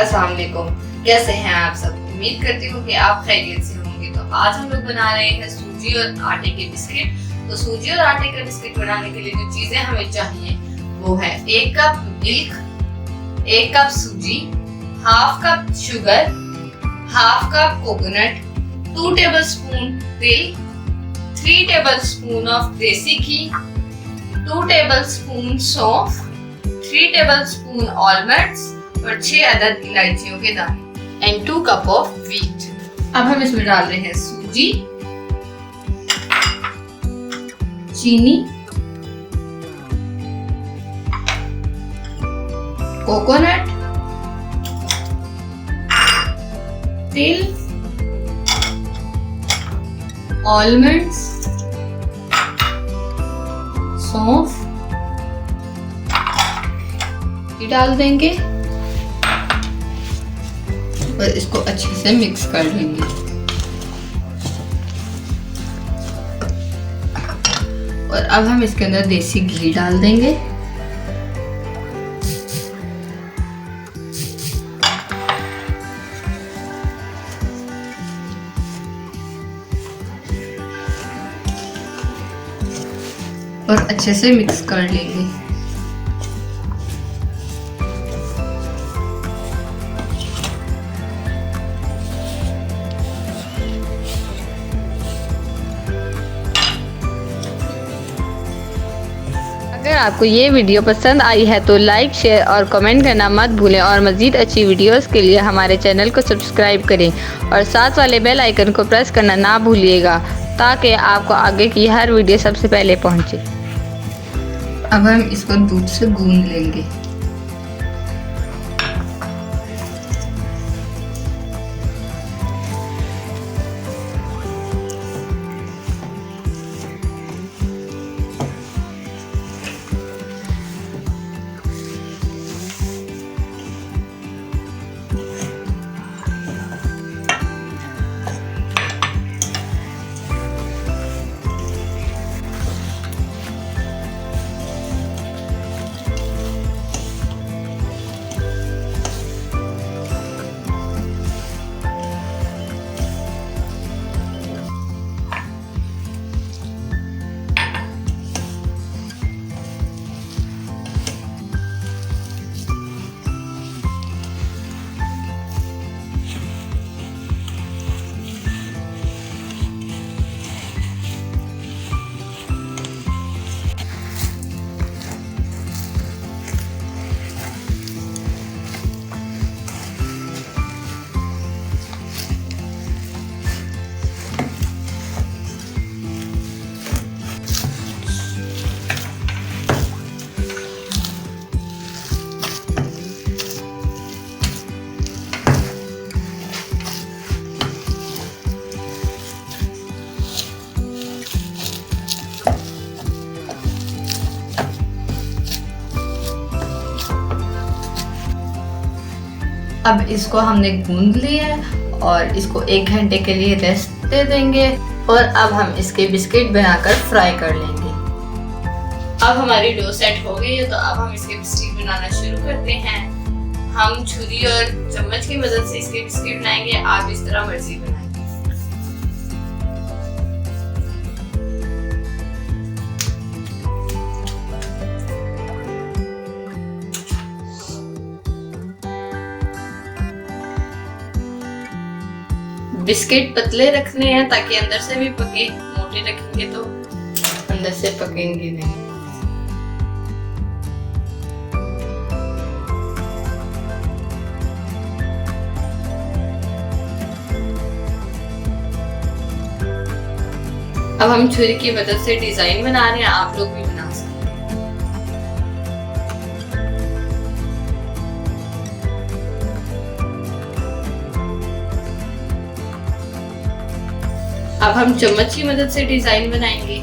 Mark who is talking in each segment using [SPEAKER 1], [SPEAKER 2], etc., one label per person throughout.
[SPEAKER 1] अस्सलाम वालेकुम, कैसे हैं आप सब। उम्मीद करती हूँ कि आप खैरियत से होंगे। तो आज हम लोग बना रहे हैं सूजी और आटे के बिस्किट। तो सूजी और आटे के बिस्किट बनाने के लिए जो चीजें हमें चाहिए वो है 1 कप मिल्क, 1 कप सूजी, half cup sugar, half cup coconut, 2 tablespoon तिल, 3 टेबलस्पून ऑफ देसी घी, 2 टेबलस्पून सौंफ, 3 टेबलस्पून ऑलमंड्स और 6 अदद इलायचियों के दाने एंड 2 कप ऑफ व्हीट। अब हम इसमें डाल रहे हैं सूजी, चीनी, कोकोनट, तिल, ऑलमंड्स, सौंफ डाल देंगे और इसको अच्छे से मिक्स कर लेंगे। और अब हम इसके अंदर देसी घी डाल देंगे। और अच्छे से मिक्स कर लेंगे।
[SPEAKER 2] अगर आपको ये वीडियो पसंद आई है तो लाइक, शेयर और कमेंट करना मत भूलें और मज़ीद अच्छी वीडियोस के लिए हमारे चैनल को सब्सक्राइब करें और साथ वाले बेल आइकन को प्रेस करना ना भूलिएगा ताकि आपको आगे की हर वीडियो सबसे पहले पहुंचे।
[SPEAKER 1] अब हम इसको दूध से गूंद लेंगे। अब इसको हमने गूंद लिया है और इसको 1 घंटे के लिए रेस्ट दे देंगे। और अब हम इसके बिस्किट बनाकर फ्राई कर लेंगे। अब हमारी डो सेट हो गई है तो अब हम इसके बिस्किट बनाना शुरू करते हैं। हम छुरी और चम्मच की मदद से इसके बिस्किट बनाएंगे। आप इस तरह मर्जी बनाएं। बिस्किट पतले रखने हैं ताकि अंदर से भी पके। मोटे रखेंगे तो अंदर से पकेंगे नहीं। अब हम छुरी की मदद से डिजाइन बना रहे हैं। आप लोग भी बना सकते हैं। अब हम चम्मच की मदद से डिजाइन बनाएंगे।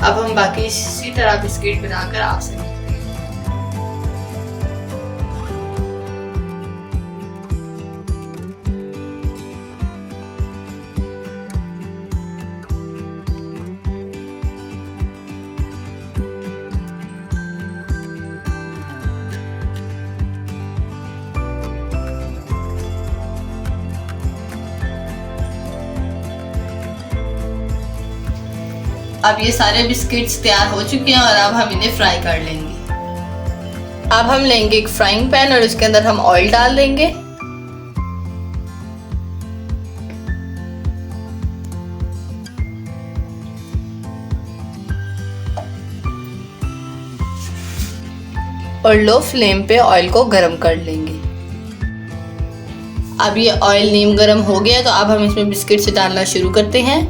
[SPEAKER 1] अब हम बाकी इसी तरह बिस्किट बनाकर आपसे मिलते हैं।
[SPEAKER 3] अब ये सारे बिस्किट्स तैयार हो चुके हैं और अब हम इन्हें फ्राई कर लेंगे। अब हम लेंगे एक फ्राइंग पैन और उसके अंदर हम ऑयल डाल देंगे। और लो फ्लेम पे ऑयल को गरम कर लेंगे। अब ये ऑयल नीम गरम हो गया तो अब हम इसमें बिस्किट्स डालना शुरू करते हैं।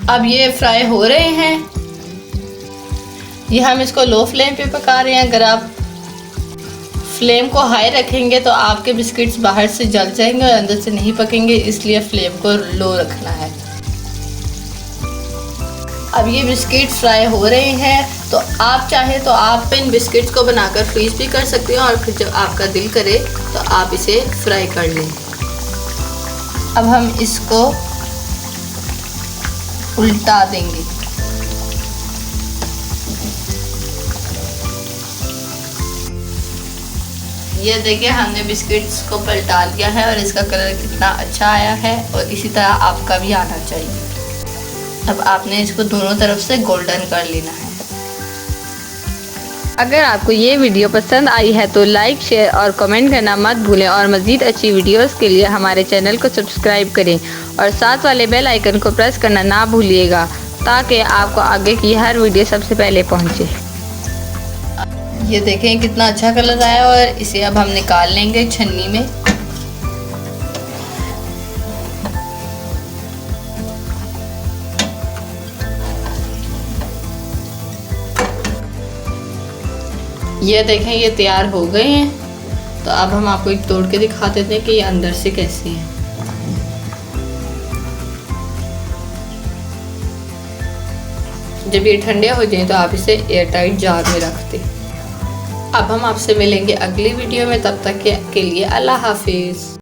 [SPEAKER 3] अब ये फ्राई हो रहे हैं। ये हम इसको लो फ्लेम पे पका रहे हैं। अगर आप फ्लेम को हाई रखेंगे तो आपके बिस्किट्स बाहर से जल जाएंगे और अंदर से नहीं पकेंगे, इसलिए फ्लेम को लो रखना है। अब ये बिस्किट फ्राई हो रहे हैं तो आप चाहे तो आप इन बिस्किट्स को बनाकर फ्रीज भी कर सकते हो और फिर जब आपका दिल करे तो आप इसे फ्राई कर लें। अब हम इसको उल्टा देंगे। ये देखिए हमने बिस्किट्स को पलटा लिया है और इसका कलर कितना अच्छा आया है और इसी तरह आपका भी आना चाहिए। अब आपने इसको दोनों तरफ से गोल्डन कर लेना है।
[SPEAKER 2] अगर आपको ये वीडियो पसंद आई है तो लाइक, शेयर और कमेंट करना मत भूलें और मज़ीद अच्छी वीडियोस के लिए हमारे चैनल को सब्सक्राइब करें और साथ वाले बेल आइकन को प्रेस करना ना भूलिएगा ताकि आपको आगे की हर वीडियो सबसे पहले पहुंचे।
[SPEAKER 3] ये देखें कितना अच्छा कलर आया और इसे अब हम निकाल लेंगे छन्नी में। ये देखें ये तैयार हो गए हैं। तो अब हम आपको एक तोड़ के दिखा देते हैं कि ये अंदर से कैसे है। जब ये ठंडे हो जाए तो आप इसे एयर टाइट जार में रख दें। अब हम आपसे मिलेंगे अगली वीडियो में, तब तक के लिए अल्लाह हाफिज़।